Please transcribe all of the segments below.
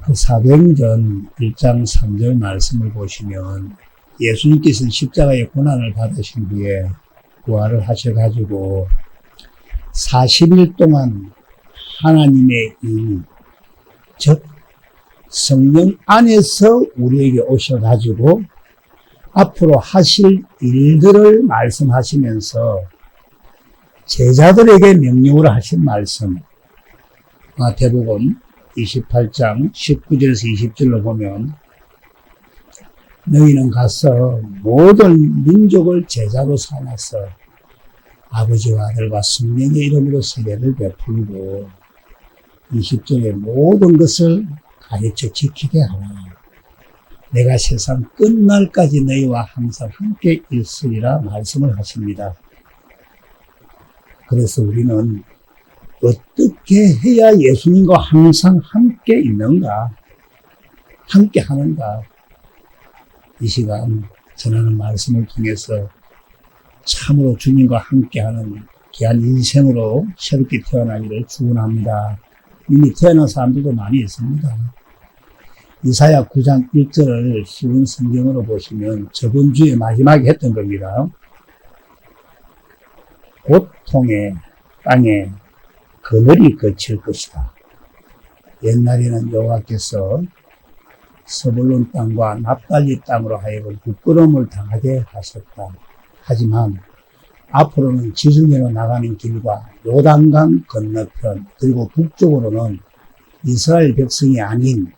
그 사도행전 1장 3절 말씀을 보시면 예수님께서는 십자가의 고난을 받으신 후에 부활을 하셔가지고 40일 동안 하나님의 일, 즉 성령 안에서 우리에게 오셔가지고 앞으로 하실 일들을 말씀하시면서 제자들에게 명령으로 하신 말씀, 마태복음 28장 19절에서 20절로 보면 너희는 가서 모든 민족을 제자로 삼아서 아버지와 아들과 성령의 이름으로 세례를 베풀고 20절에 모든 것을 가르쳐 지키게 하라. 내가 세상 끝날까지 너희와 항상 함께 있으리라 말씀을 하십니다. 그래서 우리는 어떻게 해야 예수님과 항상 함께 있는가? 함께 하는가? 이 시간 전하는 말씀을 통해서 참으로 주님과 함께하는 귀한 인생으로 새롭게 태어나기를 축원합니다. 이미 태어난 사람들도 많이 있습니다. 이사야 9장 1절을 쉬운 성경으로 보시면 저번 주에 마지막에 했던 겁니다. 고통의 땅에 그늘이 거칠 것이다. 옛날에는 여호와께서 스불론 땅과 납달리 땅으로 하여금 부끄러움을 당하게 하셨다. 하지만 앞으로는 지중해로 나가는 길과 요단강 건너편 그리고 북쪽으로는 이스라엘 백성이 아닌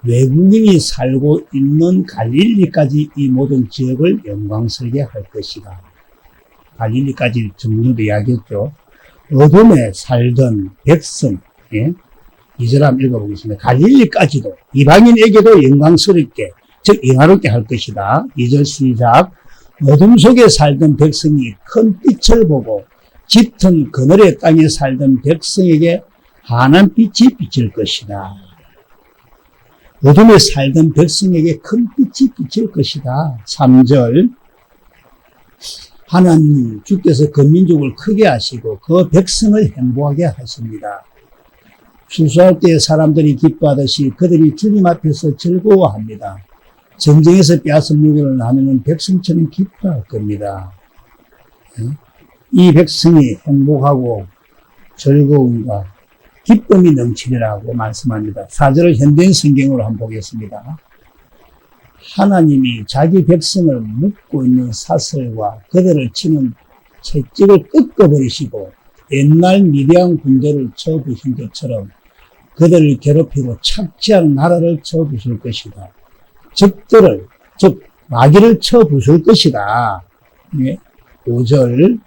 외국인이 살고 있는 갈릴리까지 이 모든 지역을 영광스럽게 할 것이다. 갈릴리까지 정도도 이야기했죠. 어둠에 살던 백성, 예? 2절 한번 읽어보겠습니다. 갈릴리까지도 이방인에게도 영광스럽게, 즉 영화롭게 할 것이다. 2절 시작. 어둠 속에 살던 백성이 큰 빛을 보고 짙은 그늘의 땅에 살던 백성에게 환한 빛이 비칠 것이다. 어둠에 살던 백성에게 큰 빛이 비칠 것이다. 3절. 하나님 주께서 그 민족을 크게 하시고 그 백성을 행복하게 하십니다. 추수할 때 사람들이 기뻐하듯이 그들이 주님 앞에서 즐거워합니다. 전쟁에서 빼앗은 물건을 나누는 백성처럼 기뻐할 겁니다. 이 백성이 행복하고 즐거움과 기쁨이 넘치리라고 말씀합니다. 4절을 현대인 성경으로 한번 보겠습니다. 하나님이 자기 백성을 묶고 있는 사슬과 그들을 치는 채찍을 꺾어버리시고 옛날 미디안 군대를 쳐부신 것처럼 그들을 괴롭히고 착취한 나라를 쳐부실 것이다. 적들을, 즉 마귀를 쳐부술 것이다. 5절.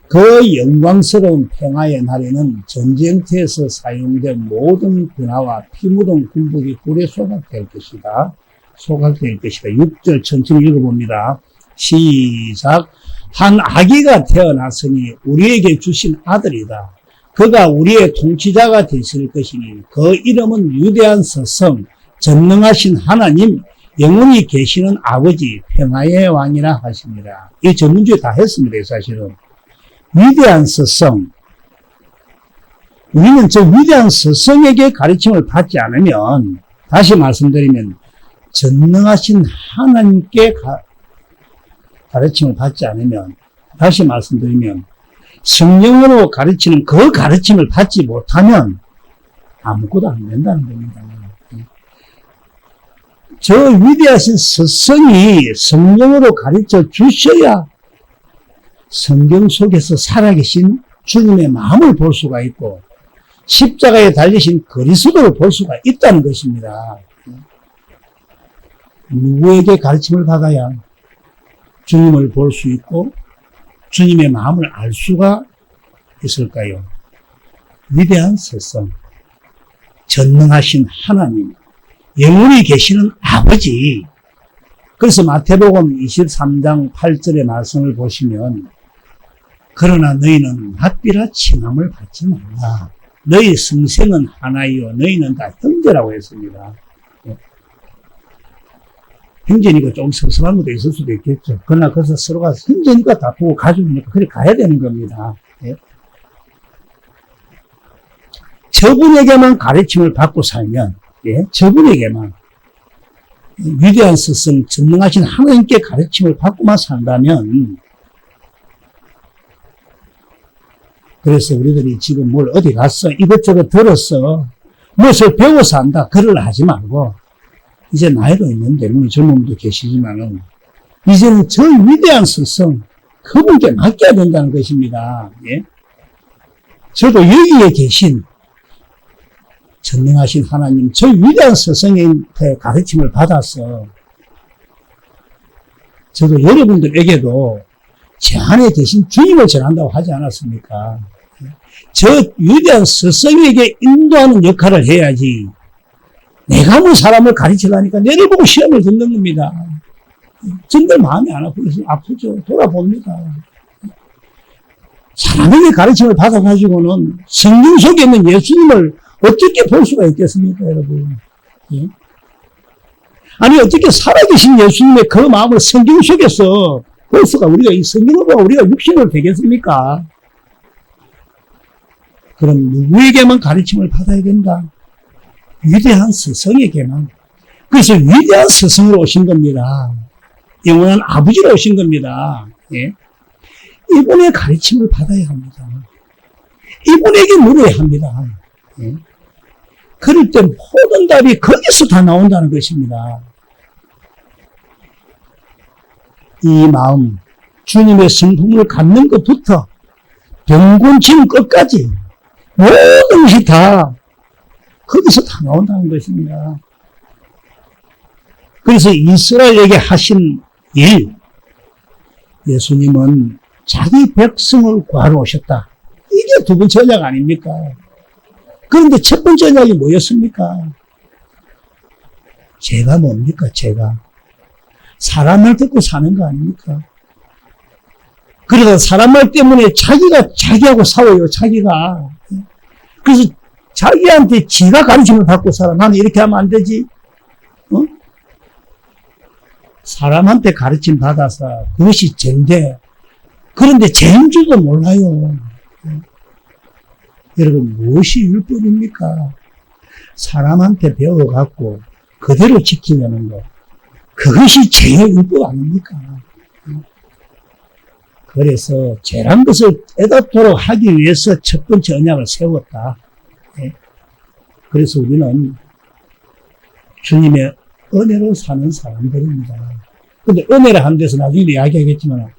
그 영광스러운 평화의 날에는 전쟁터에서 사용된 모든 군화와 피 묻은 군복이 불에 소각될 것이다. 소각될 것이다. 6절 천천히 읽어봅니다. 시작. 한 아기가 태어났으니 우리에게 주신 아들이다. 그가 우리의 통치자가 되실 것이니 그 이름은 위대한 스승, 전능하신 하나님, 영원히 계시는 아버지, 평화의 왕이라 하십니다. 이 전문주에 다 했습니다. 사실은. 위대한 스승. 우리는 저 위대한 스승에게 가르침을 받지 않으면, 다시 말씀드리면 전능하신 하나님께 가르침을 받지 않으면, 다시 말씀드리면 성령으로 가르치는 그 가르침을 받지 못하면 아무것도 안 된다는 겁니다. 저 위대하신 스승이 성령으로 가르쳐 주셔야 성경 속에서 살아계신 주님의 마음을 볼 수가 있고 십자가에 달리신 그리스도를 볼 수가 있다는 것입니다. 누구에게 가르침을 받아야 주님을 볼 수 있고 주님의 마음을 알 수가 있을까요? 위대한 스승, 전능하신 하나님, 영원히 계시는 아버지. 그래서 마태복음 23장 8절의 말씀을 보시면 그러나 너희는 낯비라 칭함을 받지 말라. 너희 성생은 하나이요 너희는 다 형제라고 했습니다. 형제니까 좀 섭섭한 것도 있을 수도 있겠죠. 그러나 그래서 서로가 형제니까 다 보고 가족이니까 그래 가야 되는 겁니다. 예? 저분에게만 가르침을 받고 살면 예? 저분에게만 위대한 스승, 전능하신 하나님께 가르침을 받고만 산다면, 그래서 우리들이 지금 뭘 어디 갔어, 이것저것 들었어, 무엇을 배워서 한다, 그걸 하지 말고, 이제 나이도 있는데, 물론 젊은 분도 계시지만은, 이제는 저 위대한 스승, 그분께 맡겨야 된다는 것입니다. 예? 저도 여기에 계신 전능하신 하나님, 저 위대한 스승한테 가르침을 받아서 저도 여러분들에게도 제 안에 계신 주님을 전한다고 하지 않았습니까? 저 위대한 스승에게 인도하는 역할을 해야지 내가 뭐 사람을 가르치려니까 내를 보고 시험을 듣는 겁니다. 정말 마음이 안 아프죠. 돌아봅니다. 사람에게 가르침을 받아가지고는 성경 속에 있는 예수님을 어떻게 볼 수가 있겠습니까, 여러분? 예? 아니, 어떻게 살아계신 예수님의 그 마음을 성경 속에서 볼 수가, 우리가 이 성경을 보고 우리가 육신으로 되겠습니까? 그럼 누구에게만 가르침을 받아야 된다? 위대한 스승에게만. 그래서 위대한 스승으로 오신 겁니다. 영원한 아버지로 오신 겁니다. 예? 이분의 가르침을 받아야 합니다. 이분에게 물어야 합니다. 예? 그럴 때 모든 답이 거기서 다 나온다는 것입니다. 이 마음, 주님의 성품을 갖는 것부터 병곤치는 끝까지 모든 것이 다 거기서 다 나온다는 것입니다. 그래서 이스라엘에게 하신 일, 예수님은 자기 백성을 구하러 오셨다. 이게 두 번째 언약 아닙니까? 그런데 첫 번째 언약이 뭐였습니까? 죄가 뭡니까? 죄가. 사람 말 듣고 사는 거 아닙니까? 그러다 사람 말 때문에 자기하고 싸워요, 자기가. 그래서 자기한테 지가 가르침을 받고 살아. 나는 이렇게 하면 안 되지. 어? 사람한테 가르침 받아서 그것이 죄인데, 그런데 죄인 줄도 몰라요. 여러분, 무엇이 율법입니까? 사람한테 배워갖고 그대로 지키려는 것. 그것이 죄의 율법 아닙니까? 그래서 죄란 것을 깨닫도록 하기 위해서 첫 번째 언약을 세웠다. 그래서 우리는 주님의 은혜로 사는 사람들입니다. 근데 은혜를 하는 데서 나중에 이야기하겠지만,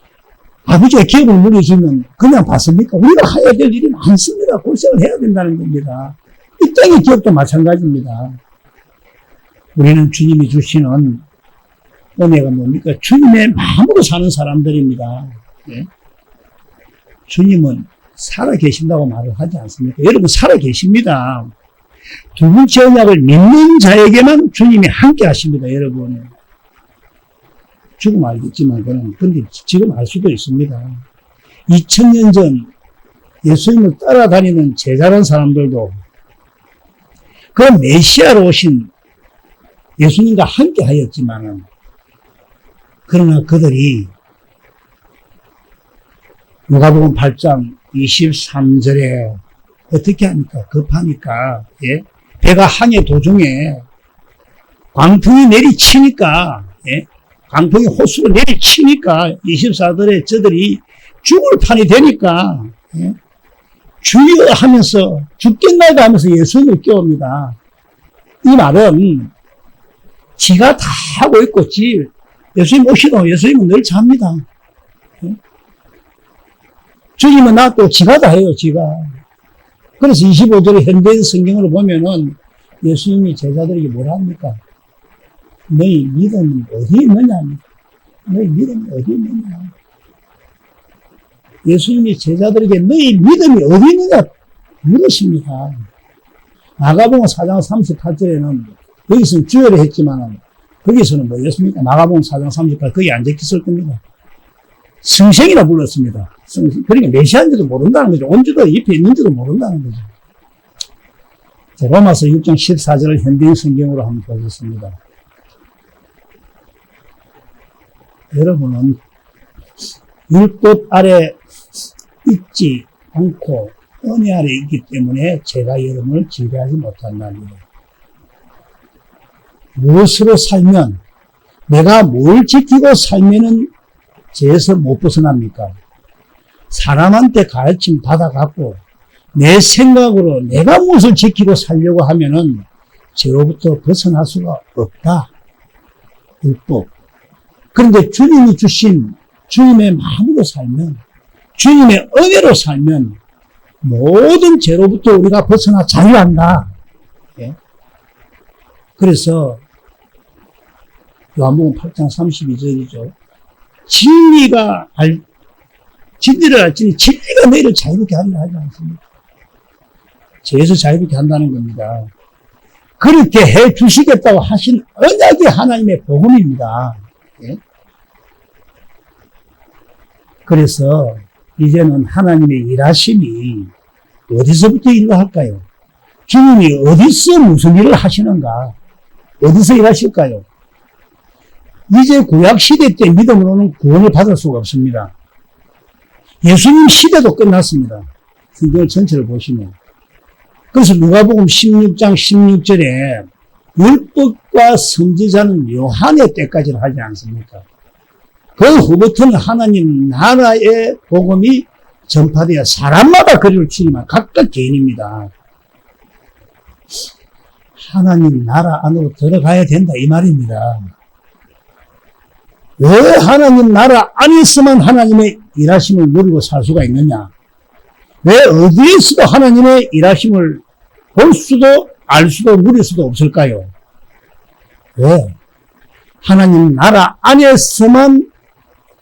아버지가 기업을 물려주면 그냥 받습니까? 우리가 해야 될 일이 많습니다. 고생을 해야 된다는 겁니다. 이 땅의 기업도 마찬가지입니다. 우리는 주님이 주시는 은혜가 뭡니까? 주님의 마음으로 사는 사람들입니다. 예? 주님은 살아 계신다고 말을 하지 않습니까? 여러분, 살아 계십니다. 두 번째 언약을 믿는 자에게만 주님이 함께 하십니다, 여러분. 지금 알겠지만, 근데 지금 알 수도 있습니다. 2000년 전 예수님을 따라다니는 제자란 사람들도 그 메시아로 오신 예수님과 함께 하였지만은, 그러나 그들이 누가복음 8장 23절에 어떻게 합니까? 급하니까, 예? 배가 항해 도중에 광풍이 내리치니까, 예? 광풍이 호수로 내리치니까 24절에 저들이 죽을 판이 되니까, 예? 주여 하면서 죽겠나이다 하면서 예수님을 깨웁니다. 이 말은 지가 다 하고 있고 예수님 오시고 예수님은 늘 잡니다. 예? 주님은 또 지가 다 해요, 지가. 그래서 25절의 현대 성경으로 보면은 예수님이 제자들에게 뭐라 합니까? 너희 믿음이 어디 있느냐? 너희 믿음이 어디 있느냐? 예수님이 제자들에게 너희 믿음이 어디 있느냐? 물으십니다. 마가복음 4장 38절에는 여기서는 주여를 했지만 거기서는 뭐였습니까? 마가복음 4장 38절 거기 안 적혔을 겁니다. 성생이라 불렀습니다. 성생. 그러니까 메시아인지도 모른다는 거죠. 온지도 옆에 있는지도 모른다는 거죠. 자, 로마서 6장 14절을 현대인 성경으로 한번 보겠습니다. 여러분은 율법 아래 있지 않고 은혜 아래 있기 때문에 제가 여러분을 지배하지 못한답니다. 무엇으로 살면, 내가 뭘 지키고 살면은 죄에서 못 벗어납니까? 사람한테 가르침 받아갖고 내 생각으로 내가 무엇을 지키고 살려고 하면은 죄로부터 벗어날 수가 없다. 율법. 그런데 주님이 주신 주님의 마음으로 살면, 주님의 은혜로 살면 모든 죄로부터 우리가 벗어나 자유한다. 예? 그래서 요한복음 8장 32절이죠. 진리를 알지니 진리가 너희를 자유롭게 하리라 하지 않습니까? 죄에서 자유롭게 한다는 겁니다. 그렇게 해 주시겠다고 하신 언약이 하나님의 복음입니다. 예? 그래서 이제는 하나님의 일하심이 어디서부터 일을 할까요? 주님이 어디서 무슨 일을 하시는가? 어디서 일하실까요? 이제 구약시대 때 믿음으로는 구원을 받을 수가 없습니다. 예수님 시대도 끝났습니다. 성경 전체를 보시면. 그래서 누가복음 16장 16절에 율법과 선지자는 요한의 때까지를 하지 않습니까? 그 후부터는 하나님 나라의 복음이 전파되어 사람마다 거리를 치지만 각각 개인입니다. 하나님 나라 안으로 들어가야 된다 이 말입니다. 왜 하나님 나라 안에서만 하나님의 일하심을 누리고 살 수가 있느냐? 왜 어디에서도 하나님의 일하심을 볼 수도 알 수도 누릴 수도 없을까요? 왜? 하나님 나라 안에서만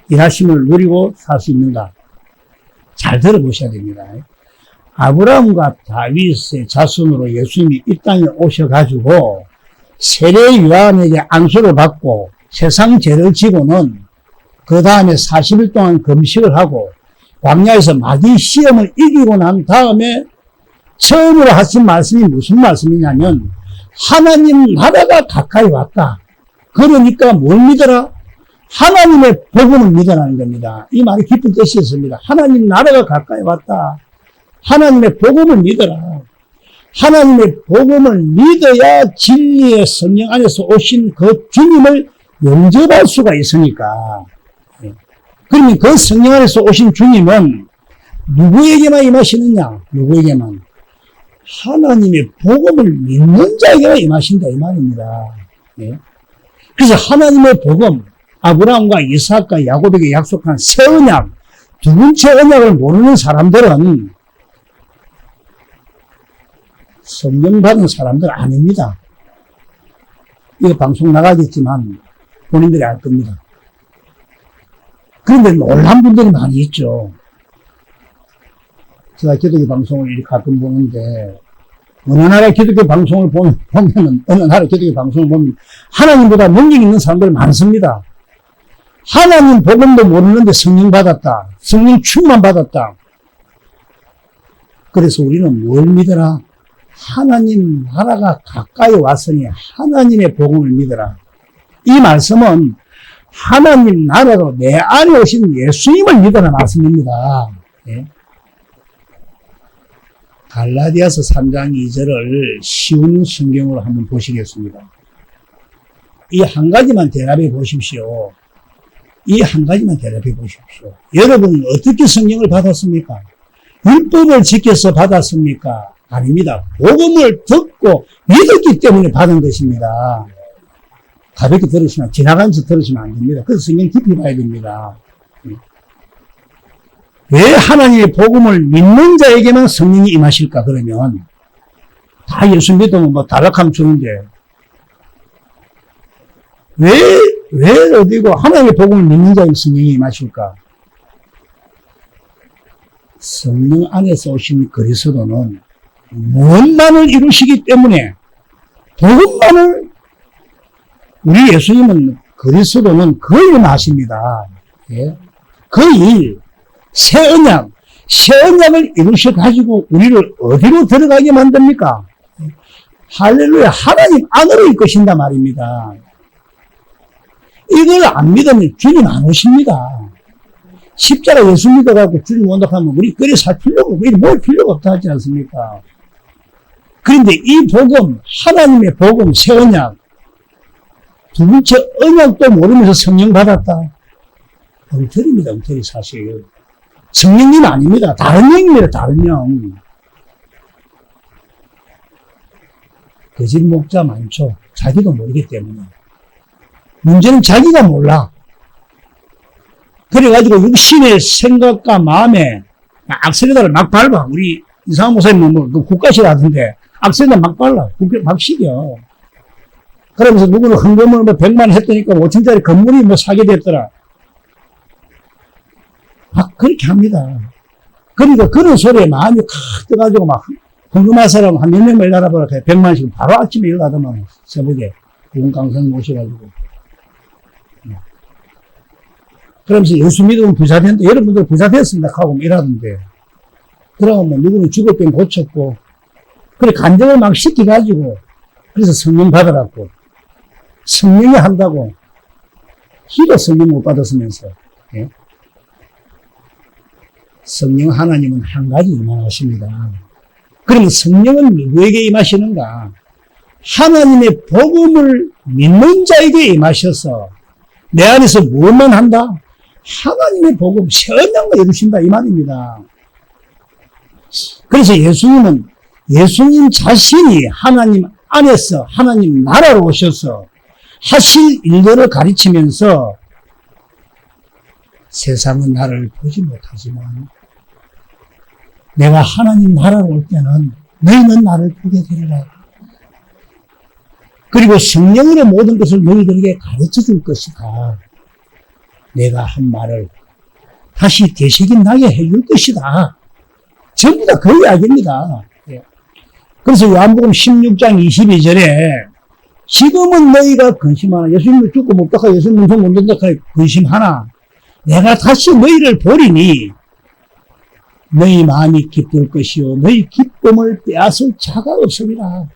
일하심을 누리고 살 수 있는가? 잘 들어보셔야 됩니다. 아브라함과 다윗의 자손으로 예수님이 이 땅에 오셔가지고 세례 요한에게 안수를 받고 세상 죄를 지고는 그 다음에 40일 동안 금식을 하고 광야에서 마귀 시험을 이기고 난 다음에 처음으로 하신 말씀이 무슨 말씀이냐면 하나님 나라가 가까이 왔다. 그러니까 뭘 믿어라? 하나님의 복음을 믿어라는 겁니다. 이 말이 깊은 뜻이었습니다. 하나님 나라가 가까이 왔다. 하나님의 복음을 믿어라. 하나님의 복음을 믿어야 진리의 성령 안에서 오신 그 주님을 영접할 수가 있으니까. 그러면 그 성령 안에서 오신 주님은 누구에게만 임하시느냐? 누구에게만? 하나님의 복음을 믿는 자에게만 임하신다 이 말입니다. 그래서 하나님의 복음, 아브라함과 이삭과 야곱에게 약속한 새 언약, 두 번째 언약을 모르는 사람들은 성령 받은 사람들 아닙니다. 이거 방송 나가겠지만 본인들이 알 겁니다. 그런데 놀란 분들이 많이 있죠. 제가 기독교 방송을 이렇게 가끔 보는데 어느 나라 기독교 방송을 보면은 어느 나라 기독교 방송을 보면 하나님보다 능력 있는 사람들 많습니다. 하나님 복음도 모르는데 성령 받았다. 성령 충만 받았다. 그래서 우리는 뭘 믿어라? 하나님 나라가 가까이 왔으니 하나님의 복음을 믿어라. 이 말씀은 하나님 나라로 내 안에 오신 예수님을 믿어라 말씀입니다. 예? 갈라디아서 3장 2절을 쉬운 성경으로 한번 보시겠습니다. 이 한 가지만 대답해 보십시오. 이 한 가지만 대답해 보십시오. 여러분은 어떻게 성령을 받았습니까? 율법을 지켜서 받았습니까? 아닙니다. 복음을 듣고 믿었기 때문에 받은 것입니다. 가볍게 들으시면, 지나가면서 들으시면 안 됩니다. 그래서 성경 깊이 봐야 됩니다. 왜 하나님의 복음을 믿는 자에게만 성령이 임하실까? 그러면 다 예수 믿으면 뭐 다락하면 주는데 왜 어디고 하나님의 복음을 믿는 자에게 성령이 임하실까? 성령 안에서 오신 그리스도는 무엇만을 이루시기 때문에 복음만을 우리 예수님은 그리스도는 그 일만 하십니다. 예? 그 일, 새 언약을 이루셔가지고 우리를 어디로 들어가게 만듭니까? 할렐루야, 하나님 안으로 이끄신단 말입니다. 이걸 안 믿으면 주님 안 오십니다. 십자가 예수 믿어가지고 주님 온다고 하면 우리 그리 살 필요가 없고, 우리 뭘 필요가 없다 하지 않습니까? 그런데 이 복음, 하나님의 복음, 새 언약, 두 번째 언약도 모르면서 성령 받았다. 엉터리입니다. 엉터리 사실. 성령님 아닙니다. 다른 영입니다. 다른 영. 거짓 목자 많죠. 자기도 모르기 때문에. 문제는 자기가 몰라. 그래가지고 육신의 생각과 마음에 악셀레다를 막 밟아. 우리 이상한 목사님 뭐 국가실 하던데 악셀레다 막 발라. 막 시겨. 그러면서 누구는 헌금을 뭐 100만 했더니까 5천짜리 건물이 뭐 사게 됐더라. 막 그렇게 합니다. 그러니까 그런 소리에 마음이 칵 떠가지고 막 헌금할 사람 한 몇 명만 일하라보라. 100만씩 바로 아침에 일하더만 새벽에 구분 강사 모셔가지고. 그러면서 예수 믿으면 부자 된다. 여러분들 부자 됐습니다. 하고 일하던데. 그러면 누구는 죽을 병 고쳤고, 그래, 간증을 막 시켜가지고, 그래서 성령 받아갖고, 성령이 한다고, 희도 성령 못 받았으면서, 예? 성령 하나님은 한 가지 임하십니다. 그러면 성령은 누구에게 임하시는가? 하나님의 복음을 믿는 자에게 임하셔서, 내 안에서 무엇만 한다? 하나님의 복음, 새 언약을 이루신다, 이 말입니다. 그래서 예수님 자신이 하나님 안에서 하나님 나라로 오셔서 하실 일들을 가르치면서 세상은 나를 보지 못하지만 내가 하나님 나라로 올 때는 너희는 나를 보게 되리라. 그리고 성령으로 모든 것을 너희들에게 가르쳐 줄 것이다. 내가 한 말을 다시 되새김 나게 해줄 것이다. 전부 다 그 이야기입니다. 그래서 요한복음 16장 22절에 지금은 너희가 근심하나, 예수님을 죽고 못 닦아, 예수님 문성 못 닦아 근심하나, 내가 다시 너희를 보리니 너희 마음이 기쁠 것이요 너희 기쁨을 빼앗을 자가 없으리라.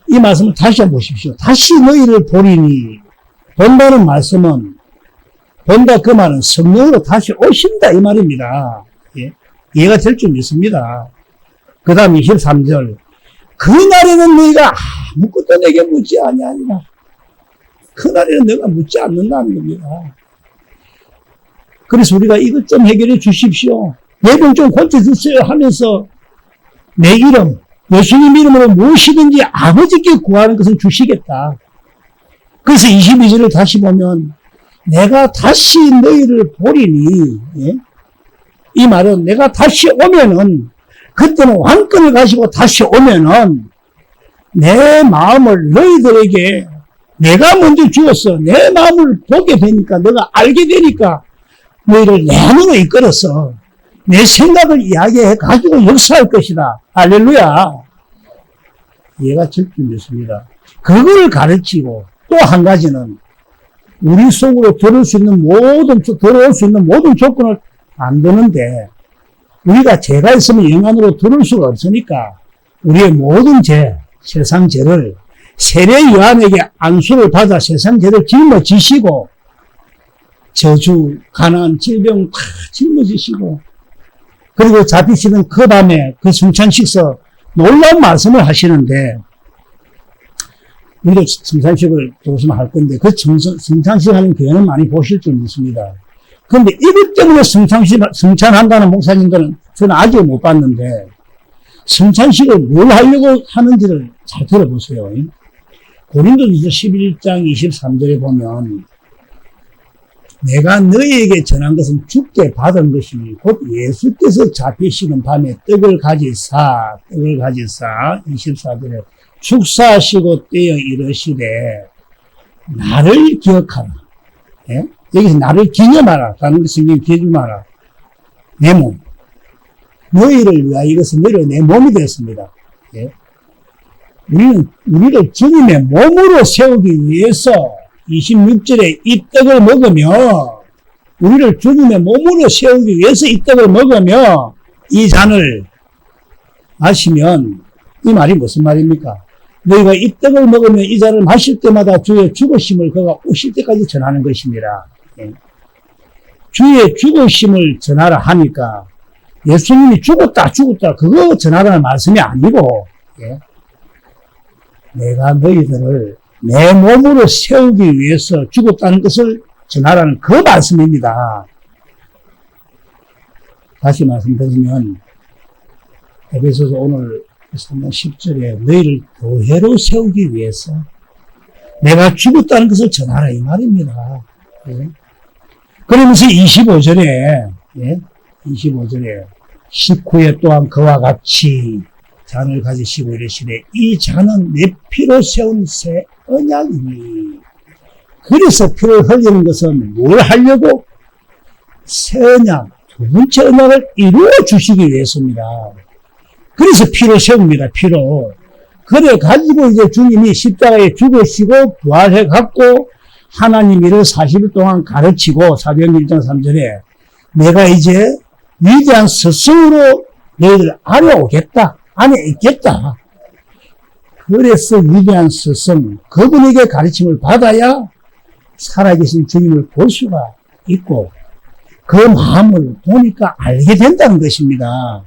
이 말씀을 다시 한번 보십시오. 다시 너희를 보리니, 본다는 말씀은, 본다 그 말은 성령으로 다시 오신다 이 말입니다. 예? 이해가 될 줄 믿습니다. 그 다음 23절. 그날에는 너희가 아무것도 내게 묻지 아니하리라. 그날에는 내가 묻지 않는다는 겁니다. 그래서 우리가 이것 좀 해결해 주십시오. 내 병 좀 고쳐주세요 하면서 내 이름, 예수님 이름으로 무엇이든지 아버지께 구하는 것을 주시겠다. 그래서 22절을 다시 보면 내가 다시 너희를 보리니, 예? 이 말은 내가 다시 오면은, 그때는 왕권을 가지고 다시 오면은 내 마음을 너희들에게 내가 먼저 주었어. 내 마음을 보게 되니까, 내가 알게 되니까 너희를 내 안으로 이끌어서 내 생각을 이야기해 가지고 역사할 것이다. 할렐루야. 이해가 절 줄 믿습니다. 그걸 가르치고 또 한 가지는 우리 속으로 들어올 수 있는 모든 조건을 만드는데, 우리가 죄가 있으면 영 안으로 들어올 수가 없으니까 우리의 모든 죄, 세상 죄를 세례 요한에게 안수를 받아 세상 죄를 짊어지시고 저주, 가난, 질병 다 짊어지시고, 그리고 잡히시는 그 밤에 그 성찬식서 놀라운 말씀을 하시는데, 우리도 성찬식을 조금 할 건데, 그 성찬식 하는 교회는 많이 보실 줄 믿습니다. 그런데 이것 때문에 성찬한다는 목사님들은 저는 아직 못 봤는데, 성찬식을 뭘 하려고 하는지를 잘 들어보세요. 고린도전서 11장 23절에 보면, 내가 너희에게 전한 것은 주께 받은 것이니 곧 예수께서 잡히시는 밤에 떡을 가지사 24절에 축사하시고 떼어 이르시되 나를 기억하라. 예? 여기서 나를 기념하라. 다른 성경 기억하지 마라. 내 몸. 너희를 위하여 이것은 너희로 내 몸이 되었습니다. 예? 우리를 주님의 몸으로 세우기 위해서 26절에 이 떡을 먹으며, 우리를 주님의 몸으로 세우기 위해서 이 떡을 먹으며 이 잔을 마시면, 이 말이 무슨 말입니까? 너희가 이 떡을 먹으며 이 잔을 마실 때마다 주의 죽으심을 그가 오실 때까지 전하는 것입니다. 예. 주의 죽으심을 전하라 하니까 예수님이 죽었다 그거 전하라는 말씀이 아니고, 예. 내가 너희들을 내 몸으로 세우기 위해서 죽었다는 것을 전하라는 그 말씀입니다. 다시 말씀드리면 에베소서 오늘 3장 10절에 너희를 교회로 세우기 위해서 내가 죽었다는 것을 전하라 이 말입니다. 예. 그러면서 25절에 25절에 식후에 또한 그와 같이 잔을 가지시고 이르시되 이 잔은 내 피로 세운 새 언약이니. 그래서 피를 흘리는 것은 뭘 하려고? 새 언약, 두 번째 언약을 이루어 주시기 위해서입니다. 그래서 피를 세웁니다. 피로. 그래 가지고 이제 주님이 십자가에 죽으시고 부활해 갖고 하나님 이를 40일 동안 가르치고 사도행전 1장 3절에 내가 이제 위대한 스승으로 너희들 안에 오겠다. 안에 있겠다. 그래서 위대한 스승, 그분에게 가르침을 받아야 살아계신 주님을 볼 수가 있고 그 마음을 보니까 알게 된다는 것입니다.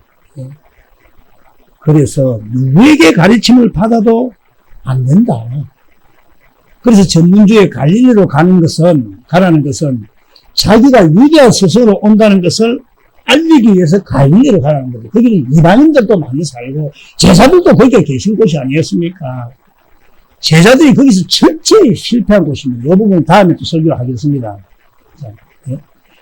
그래서 누구에게 가르침을 받아도 안 된다. 그래서 전문주의 갈릴리로 가라는 것은 자기가 위대한 스승으로 온다는 것을 알리기 위해서 갈릴리로 가라는 거죠. 거기는 이방인들도 많이 살고 제자들도 거기에 계신 곳이 아니었습니까? 제자들이 거기서 철저히 실패한 곳입니다. 이 부분 다음에 또 설교를 하겠습니다.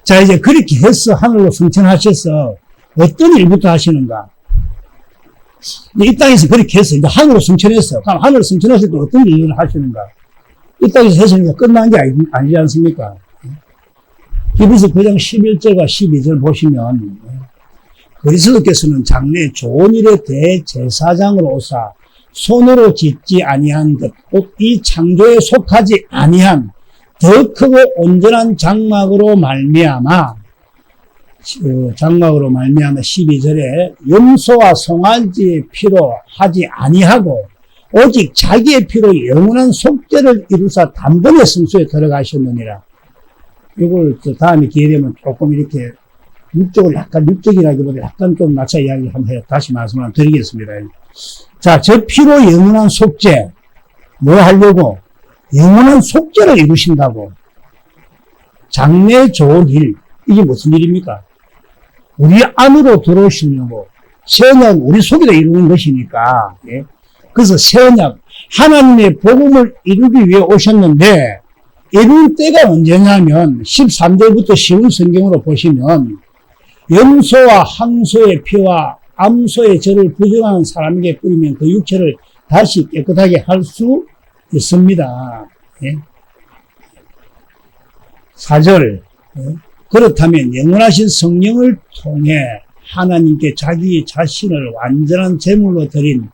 자, 이제 그렇게 해서 하늘로 승천하셔서 어떤 일부터 하시는가? 이 땅에서 그렇게 해서 이제 하늘로 승천했어요. 그럼 하늘로 승천하실 때 어떤 일을 하시는가? 이 땅에서 해서는 끝난 게 아니지 않습니까? 히브리서 9장 11절과 12절 보시면 그리스도께서는 장래 좋은 일에 대제사장으로 오사 손으로 짓지 아니한 것, 곧 이 창조에 속하지 아니한 더 크고 온전한 장막으로 말미암아 12절에 염소와 송아지의 피로 하지 아니하고 오직 자기의 피로 영원한 속죄를 이루사 단번에 성소에 들어가셨느니라. 이걸 다음에 기회 되면 조금 이렇게 육적이라기보다 약간 좀 낮춰 이야기를 한번 해 다시 말씀을 드리겠습니다. 자, 저 피로 영원한 속죄, 뭐 하려고? 영원한 속죄를 이루신다고. 장래 좋은 일, 이게 무슨 일입니까? 우리 안으로 들어오시려고 새 언약은 우리 속에다 이루는 것이니까. 예? 그래서 새 언약, 하나님의 복음을 이루기 위해 오셨는데 이룰 때가 언제냐면 13절부터 쉬운 성경으로 보시면 염소와 항소의 피와 암소의 저를 부정하는 사람에게 뿌리면 그 육체를 다시 깨끗하게 할 수 있습니다. 예? 4절 그렇다면 영원하신 성령을 통해 하나님께 자기 자신을 완전한 제물로 드린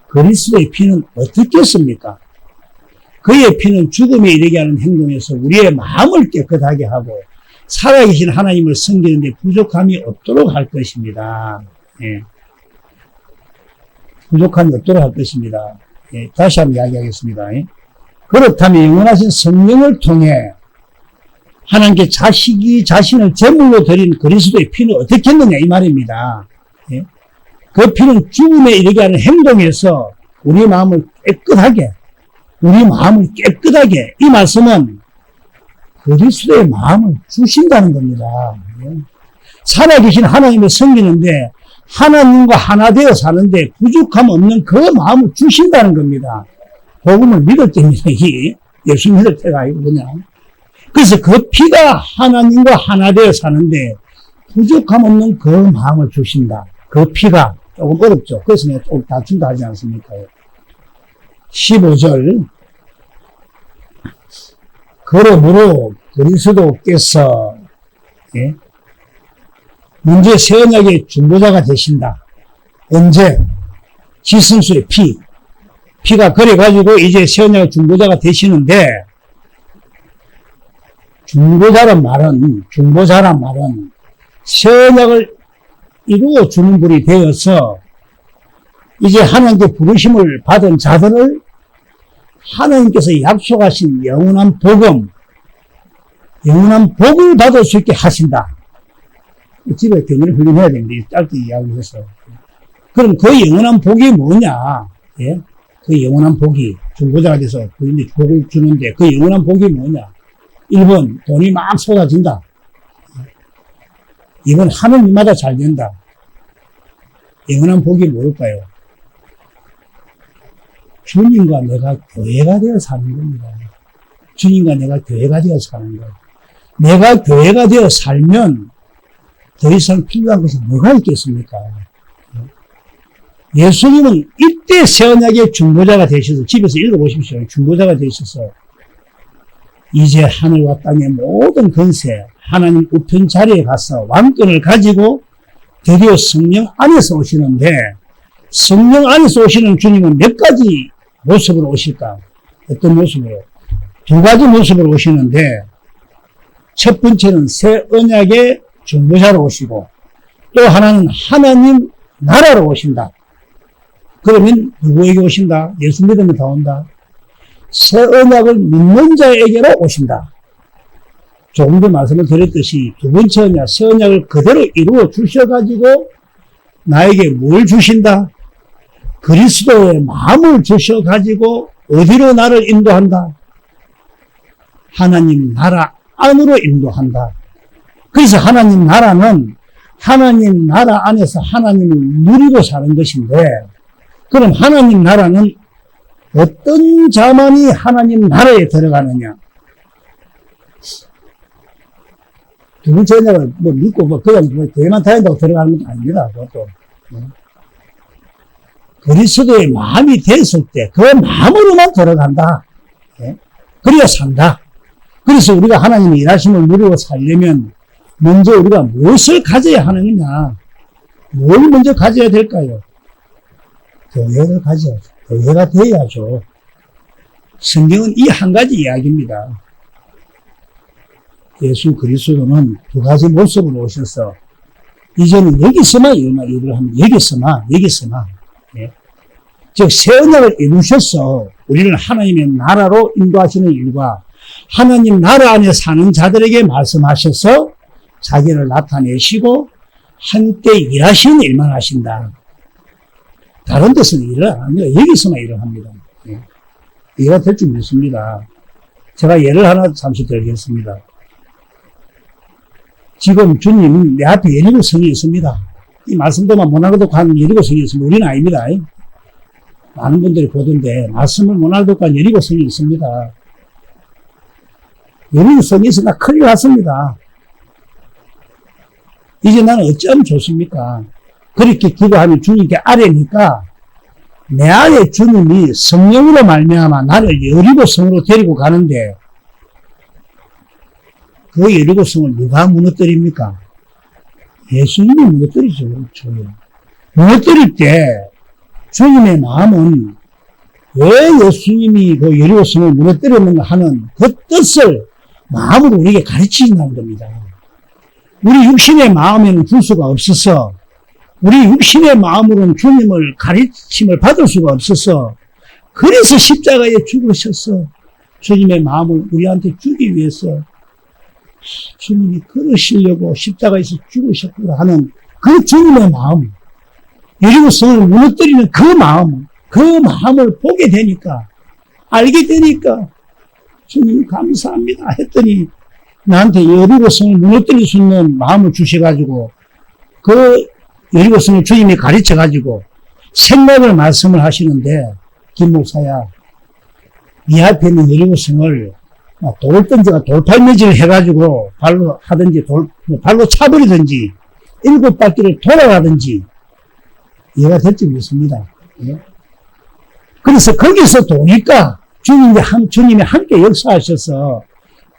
그리스도의 피는 어떻겠습니까? 그의 피는 죽음에 이르게 하는 행동에서 우리의 마음을 깨끗하게 하고 살아계신 하나님을 섬기는데 부족함이 없도록 할 것입니다. 예. 부족함이 없도록 할 것입니다. 예. 다시 한번 이야기하겠습니다. 예. 그렇다면 영원하신 성령을 통해 하나님께 자식이 자신을 제물로 드린 그리스도의 피는 어떻게 했느냐 이 말입니다. 예. 그 피는 죽음에 이르게 하는 행동에서 우리 마음을 깨끗하게 이 말씀은 그리스도의 마음을 주신다는 겁니다. 살아계신 하나님을 섬기는데 하나님과 하나 되어 사는데 부족함 없는 그 마음을 주신다는 겁니다. 복음을 믿을 때입니다. 예수 믿을 때가 아니고 그냥. 그래서 그 피가 하나님과 하나 되어 사는데 부족함 없는 그 마음을 주신다. 그 피가 조금 어렵죠. 그래서 내가 조금 다툰다 하지 않습니까? 15절 그러므로 그리스도께서 문제 새 언약의 중보자가 되신다. 언제? 지성소의 피가 그래가지고 이제 새 언약의 중보자가 되시는데 중보자란 말은 새 언약을 이루어 주는 분이 되어서 이제 하나님께 부르심을 받은 자들을 하나님께서 약속하신 영원한 복을 받을 수 있게 하신다. 집에 경연을 훈련해야 되는데 짧게 이야기해서. 그럼 그 영원한 복이 뭐냐? 예? 그 영원한 복이 중보자가 돼서 그 이제 복을 주는데 그 영원한 복이 뭐냐? 1번 돈이 막 쏟아진다. 2번 하는 일마다 잘 된다. 영원한 복이 뭘까요? 주님과 내가 교회가 되어 사는 겁니다. 주님과 내가 교회가 되어 사는 거예요. 내가 교회가 되어 살면 더 이상 필요한 것은 뭐가 있겠습니까? 예수님은 이때 새 언약의 중보자가 되셔서 집에서 읽어보십시오. 중보자가 되셔서 이제 하늘과 땅의 모든 권세 하나님 우편 자리에 가서 왕권을 가지고 드디어 성령 안에서 오시는데 성령 안에서 오시는 주님은 몇 가지 모습으로 오실까? 어떤 모습으로? 두 가지 모습으로 오시는데 첫 번째는 새 언약의 중보자로 오시고 또 하나는 하나님 나라로 오신다. 그러면 누구에게 오신다? 예수 믿으면 다 온다. 새 언약을 믿는 자에게로 오신다. 조금 전 말씀을 드렸듯이 두 번째 언약, 새 언약을 그대로 이루어 주셔가지고 나에게 뭘 주신다? 그리스도의 마음을 주셔가지고 어디로 나를 인도한다? 하나님 나라 안으로 인도한다. 그래서 하나님 나라는 하나님 나라 안에서 하나님을 누리고 사는 것인데 그럼 하나님 나라는 어떤 자만이 하나님 나라에 들어가느냐? 두 번째 언약을 뭐 믿고 그냥 교회만 다닌다고 들어가는 건 아닙니다. 그것도. 그리스도의 마음이 됐을 때 그 마음으로만 들어간다. 그래야 산다. 그래서 우리가 하나님의 일하심을 누리고 살려면 먼저 우리가 무엇을 가져야 하느냐? 뭘 먼저 가져야 될까요? 교회를 가져야죠. 교회가 되어야죠. 성경은 이 한 가지 이야기입니다. 예수 그리스도는 두 가지 모습으로 오셔서 이제는 여기서만 일을 합니다. 여기서만. 예. 즉, 새 언약을 이루셔서 우리를 하나님의 나라로 인도하시는 일과 하나님 나라 안에 사는 자들에게 말씀하셔서 자기를 나타내시고 함께 일하시는 일만 하신다. 다른 데서는 일을 안 합니다. 여기서만 일을 합니다. 예. 이해가 될 줄 믿습니다. 제가 예를 하나 잠시 드리겠습니다. 지금 주님 내 앞에 예리고성이 있습니다. 이 말씀도만 못알아듣고 하는 예리고성이 있습니다. 우리는 아닙니다. 많은 분들이 보던데 말씀을 못알아듣고 하는 예리고성이 있습니다. 예리고성이 있으나 큰일 났습니다. 이제 나는 어쩌면 좋습니까? 그렇게 기도하면 주님께 아뢰니까 내 안에 주님이 성령으로 말미암아 나를 여리고성으로 데리고 가는데 그 여리고성을 누가 무너뜨립니까? 예수님이 무너뜨리죠. 그렇죠. 무너뜨릴 때 주님의 마음은 왜 예수님이 그 여리고성을 무너뜨렸는가 하는 그 뜻을 마음으로 우리에게 가르치신다는 겁니다. 우리 육신의 마음에는 줄 수가 없어서 우리 육신의 마음으로는 주님을 가르침을 받을 수가 없어서 그래서 십자가에 죽으셔서 주님의 마음을 우리한테 주기 위해서 주님이 그러시려고 십자가에서 죽으셨구나 하는 그 주님의 마음, 여리고성을 무너뜨리는 그 마음을 보게 되니까, 알게 되니까, 주님 감사합니다 했더니, 나한테 여리고성을 무너뜨릴 수 있는 마음을 주셔가지고, 그 여리고성을 주님이 가르쳐가지고, 생각을 말씀을 하시는데, 김 목사야, 네 앞에 있는 여리고성을 돌을 던지가 돌팔매질을 해가지고 발로 하든지 발로 차버리든지 7바퀴를 돌아가든지 이해가 될지 믿습니다. 예? 그래서 거기서 도니까 주님이 함께 역사하셔서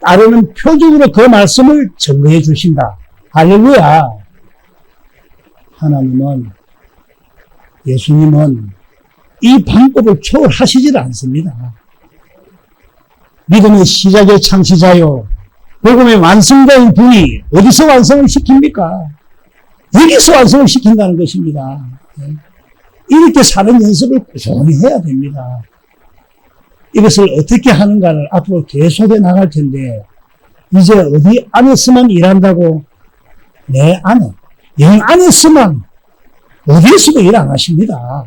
따르는 표적으로 그 말씀을 증거해 주신다. 할렐루야. 예수님은 이 방법을 초월하시질 않습니다. 믿음의 시작의 창시자요, 복음의 완성자인 분이 어디서 완성을 시킵니까? 여기서 완성을 시킨다는 것입니다. 이렇게 사는 연습을 꾸준히 해야 됩니다. 이것을 어떻게 하는가를 앞으로 계속해 나갈 텐데, 이제 어디 안에서만 일한다고? 내 안에, 영 안에서만, 어디에서도 일 안 하십니다.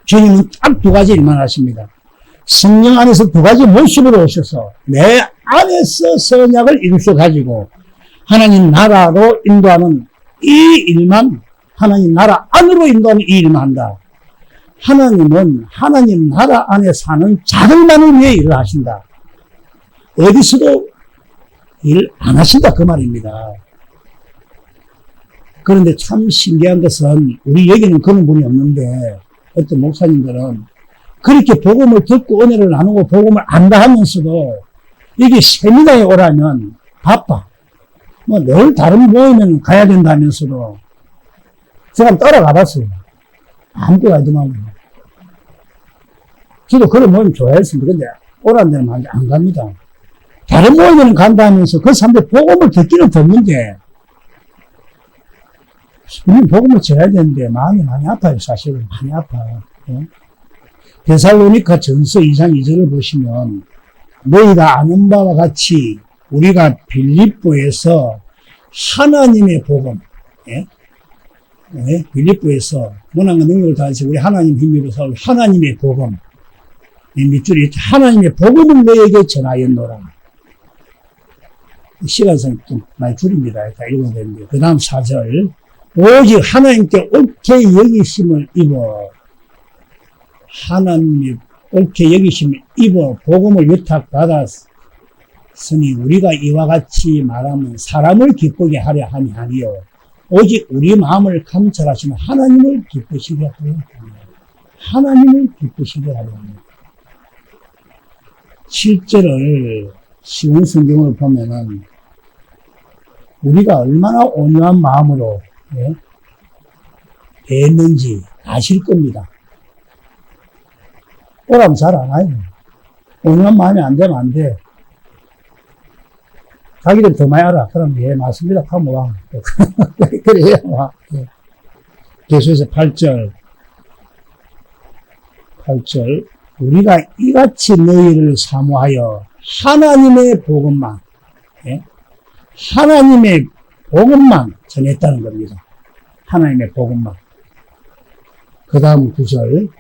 주님은 딱 두 가지 일만 하십니다. 성령 안에서 두 가지 모습으로 오셔서 내 안에서 선약을 이루셔가지고 하나님 나라로 인도하는 이 일만, 하나님 나라 안으로 인도하는 이 일만 한다. 하나님은 하나님 나라 안에 사는 자들만을 위해 일을 하신다. 어디서도 일 안 하신다 그 말입니다. 그런데 참 신기한 것은 우리 여기는 그런 분이 없는데 어떤 목사님들은 그렇게 복음을 듣고 은혜를 나누고 복음을 안다 하면서도 여기 세미나에 오라면 바빠. 뭐 늘 다른 모임에는 가야 된다면서도 제가 따라가 봤어요. 아무도 가지만. 저도 그런 모임 좋아했습니다. 근데 오라는 데는 안 갑니다. 다른 모임에는 간다 하면서 그 사람들 복음을 듣기는 듣는데 우리는 복음을 전해야 되는데 마음이 많이 아파요. 사실은 많이 아파요. 데살로니가 전서 2장 2절을 보시면 너희가 아는 바와 같이 우리가 빌립보에서 하나님의 복음, 빌립보에서 원한과 능력을 다해서 우리 하나님 힘입어서 하나님의 복음, 밑줄이 하나님의 복음을 너에게 전하였노라. 시간상 좀 많이 줄입니다. 다 읽어야 되는데. 그 다음 4절. 오직 하나님께 옳게 여기심을 입어. 하나님의 옳게 여기심을 입어 복음을 위탁받았으니 우리가 이와 같이 말하면 사람을 기쁘게 하려 함이 아니요 오직 우리 마음을 감찰하시는 하나님을 기쁘시게 하려 합니다. 하나님을 기쁘시게 하려 합니다. 실제를 쉬운 성경을 보면은 우리가 얼마나 온유한 마음으로 대했는지 아실 겁니다. 오라면 잘 안 와요. 온유한 마음이 안 되면 안 돼. 자기들 더 많이 알아. 그럼 예, 맞습니다. 하면 와. 그래야 와. 계속해서 8절. 우리가 이같이 너희를 사모하여 하나님의 복음만, 하나님의 복음만 전했다는 겁니다. 하나님의 복음만. 그 다음 9절.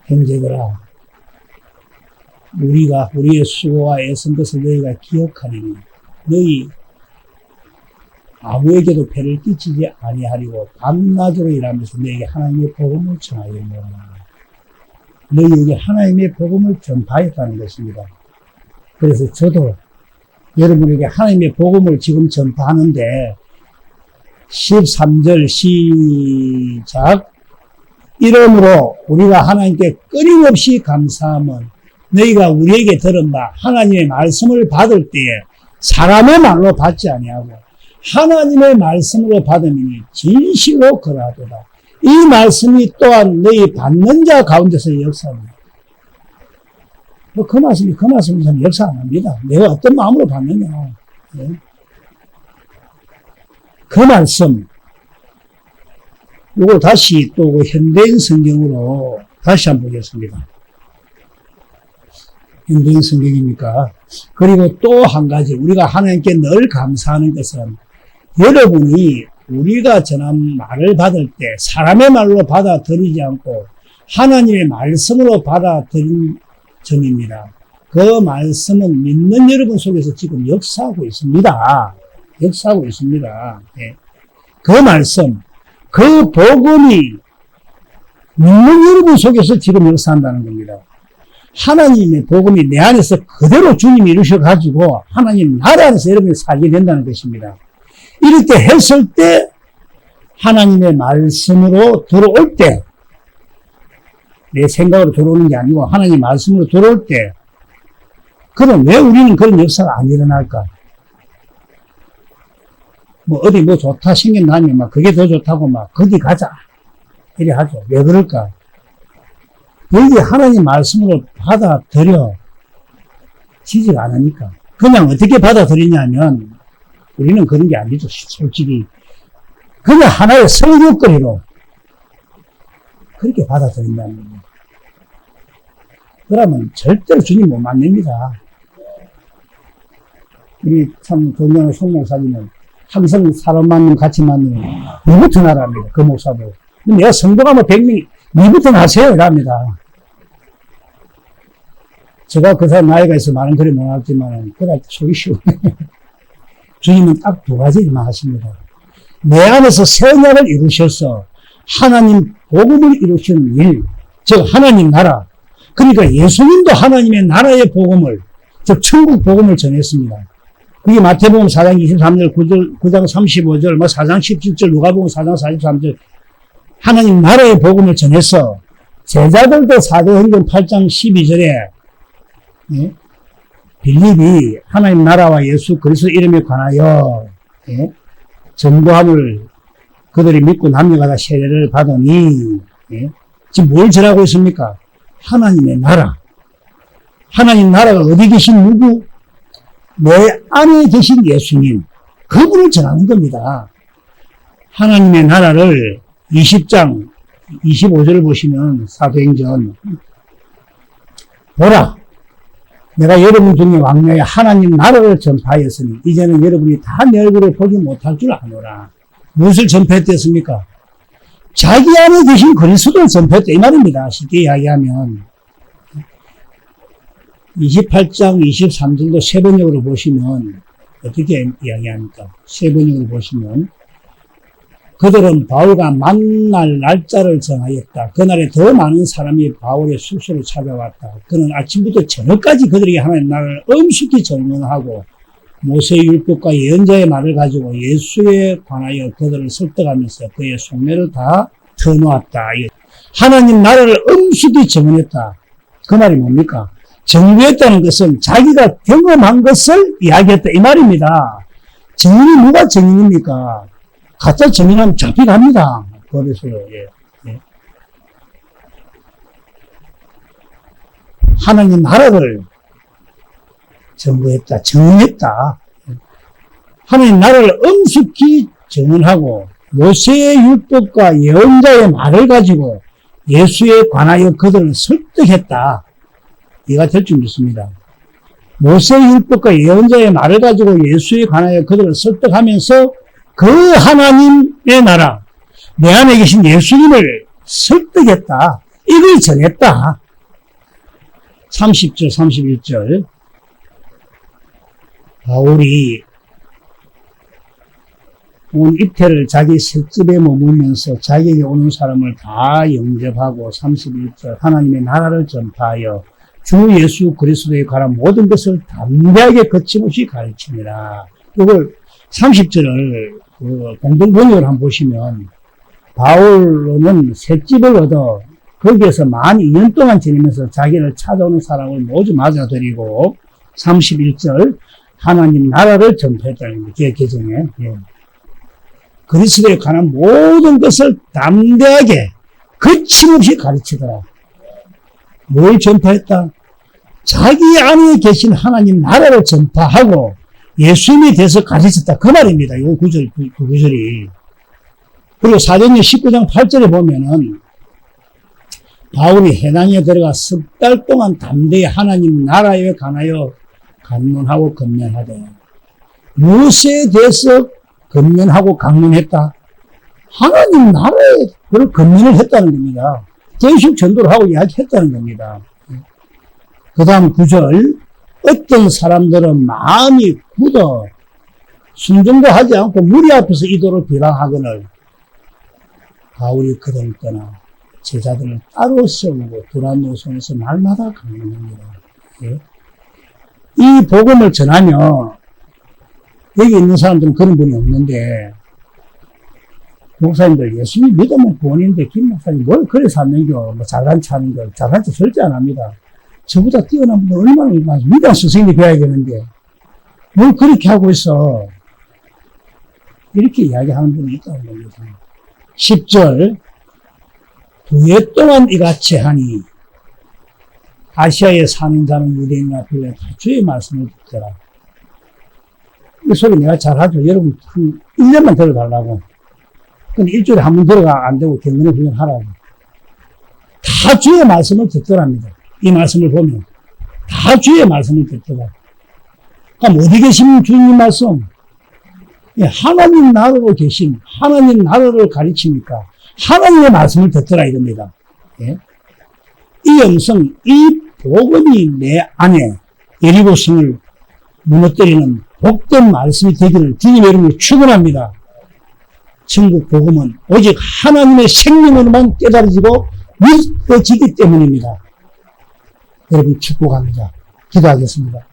형제들아, 우리가 우리의 수고와 애쓴 것을 너희가 기억하리니 너희 아무에게도 배를 끼치지 아니하리고 밤낮으로 일하면서 너희에게 하나님의 복음을 전하였노라. 너희에게 하나님의 복음을 전파했다는 것입니다. 그래서 저도 여러분에게 하나님의 복음을 지금 전파하는데 13절 시작. 이러므로 우리가 하나님께 끊임없이 감사함은 너희가 우리에게 들은 바 하나님의 말씀을 받을 때에 사람의 말로 받지 아니하고 하나님의 말씀으로 받으니 진실로 그러하도다. 이 말씀이 또한 너희 받는 자 가운데서 역사합니다. 그 말씀이 역사 안 합니다. 내가 어떤 마음으로 받느냐. 그 말씀 이걸 다시 또 현대인 성경으로 다시 한번 보겠습니다. 현대인 성경이니까. 그리고 또 한 가지 우리가 하나님께 늘 감사하는 것은 여러분이 우리가 전한 말을 받을 때 사람의 말로 받아들이지 않고 하나님의 말씀으로 받아들인 점입니다. 그 말씀은 믿는 여러분 속에서 지금 역사하고 있습니다. 역사하고 있습니다. 그 말씀, 그 복음이 믿는 여러분 속에서 지금 역사한다는 겁니다. 하나님의 복음이 내 안에서 그대로 주님이 이루셔가지고 하나님 나라 안에서 여러분이 살게 된다는 것입니다. 이렇게 했을 때 하나님의 말씀으로 들어올 때 내 생각으로 들어오는 게 아니고 하나님의 말씀으로 들어올 때 그럼 왜 우리는 그런 역사가 안 일어날까? 뭐 어디 뭐 좋다 생겨나면 막 그게 더 좋다고 막 거기 가자 이래 하죠. 왜 그럴까? 여기 하나님 말씀으로 받아들여 지지가 않으니까. 그냥 어떻게 받아들이냐면 우리는 그런 게 아니죠. 솔직히 그냥 하나의 성격거리로 그렇게 받아들인다는 거예요. 그러면 절대로 주님 못 만납니다. 우리 참 존경하는 송 목사님은 항상 사람 만나면 같이 만나면 누구부터 나랍니다. 그 목사도. 내가 성도가 뭐 100명, 니부터 하세요. 이랍니다. 제가 그 사람 나이가 있어 많은 글이 못 나왔지만, 그다 속이 쉬워. 주님은 딱 두 가지만 하십니다. 내 안에서 새 언약을 이루셔서 하나님 복음을 이루시는 일, 즉 하나님 나라. 그러니까 예수님도 하나님의 나라의 복음을, 즉 천국 복음을 전했습니다. 그게 마태복음 4장 23절, 9장 35절, 4장 17절, 누가복음 4장 43절 하나님 나라의 복음을 전해서 제자들도 사도행전 8장 12절에 빌립이 하나님 나라와 예수 그리스도 이름에 관하여 전도함을 그들이 믿고 남녀가 세례를 받으니 지금 뭘 전하고 있습니까? 하나님의 나라. 하나님 나라가 어디 계신 누구? 내 안에 계신 예수님. 그분을 전하는 겁니다. 하나님의 나라를 20장 25절을 보시면 사도행전 보라 내가 여러분 중에 왕래에 하나님 나라를 전파하였으니 이제는 여러분이 다 내 얼굴을 보지 못할 줄 아노라. 무엇을 전파했겠습니까? 자기 안에 계신 그리스도를 전파했다 이 말입니다. 쉽게 이야기하면 28장 23절도 세번역으로 보시면 어떻게 이야기합니까? 세번역으로 보시면 그들은 바울과 만날 날짜를 정하였다. 그날에 더 많은 사람이 바울의 숙소를 찾아왔다. 그는 아침부터 저녁까지 그들에게 하나님 나라를 엄숙히 전문하고 모세의 율법과 예언자의 말을 가지고 예수에 관하여 그들을 설득하면서 그의 속내를 다 터놓았다. 하나님 나라를 엄숙히 정언했다. 그 말이 뭡니까? 정죄했다는 것은 자기가 경험한 것을 이야기했다 이 말입니다. 정인이 누가 정인입니까? 가짜 정인하면 잡혀갑니다. 법에서요. 하나님 나라를 정부했다, 정언했다. 하나님 나라를 엄숙히 정언하고 모세의 율법과 예언자의 말을 가지고 예수에 관하여 그들을 설득했다. 이가 될 줄 믿습니다. 모세의 율법과 예언자의 말을 가지고 예수에 관하여 그들을 설득하면서 그 하나님의 나라, 내 안에 계신 예수님을 설득했다. 이걸 전했다. 30절, 31절. 바울이 온 이태를 자기 셋집에 머물면서 자기에게 오는 사람을 다 영접하고 31절 하나님의 나라를 전파하여 주 예수 그리스도에 관한 모든 것을 담대하게 거침없이 가르치니라. 이걸 30절을 공동번역을 한번 보시면 바울은 셋집을 얻어 거기에서 만 2년 동안 지내면서 자기를 찾아오는 사람을 모두 맞아들이고 31절 하나님 나라를 전파했다는 거예요. 제 개정에. 그리스도에 관한 모든 것을 담대하게 거침없이 가르치더라. 뭘 전파했다? 자기 안에 계신 하나님 나라를 전파하고 예수님에 대해서 가르쳤다. 그 말입니다. 이 구절이. 그리고 사도행전 19장 8절에 보면은 바울이 해당에 들어가 석 달 동안 담대히 하나님 나라에 관하여 강론하고 건면하되 무엇에 대해서 건면하고 강론했다? 하나님 나라에 그걸 건면을 했다는 겁니다. 계속 전도를 하고 이야기했다는 겁니다. 그 다음 9절 어떤 사람들은 마음이 굳어 순종도 하지 않고 무리 앞에서 이도를 비방하거늘 바울이 그들을 떠나 제자들을 따로 세우고 두란 노선에서 날마다 강론합니다. 이 복음을 전하며 여기 있는 사람들은 그런 분이 없는데 목사님들 예수님 믿으면 구원인데 김 목사님 뭘 그래 샀는겨 뭐 잘난치 하는 거 잘난치 절대 안 합니다. 저보다 뛰어난 분들 얼마나 위대한 스승이 되어야 되는데 뭘 그렇게 하고 있어. 이렇게 이야기하는 분이 있다는 겁니다. 10절 2해 동안 이같이 하니 아시아에 사는 자는 유대인이나 빌라 다 주의 말씀을 듣더라. 이 소리 내가 잘하죠. 여러분 한 1년만 들어달라고. 근데 일주일에 한 번 들어가 안 되고 경건을 훈련하라고. 다 주의 말씀을 듣더랍니다. 이 말씀을 보면 다 주의 말씀을 듣더라. 그럼 어디 계신 주님 말씀? 하나님 나라로 계신 하나님 나라를 가르치니까 하나님의 말씀을 듣더라 이겁니다. 예? 이 영성, 이 복음이 내 안에 여리고성을 무너뜨리는 복된 말씀이 되기를 주님 이름으로 축원합니다. 천국 복음은 오직 하나님의 생명으로만 깨달아지고 믿어지기 때문입니다. 여러분 축복합니다. 기도하겠습니다.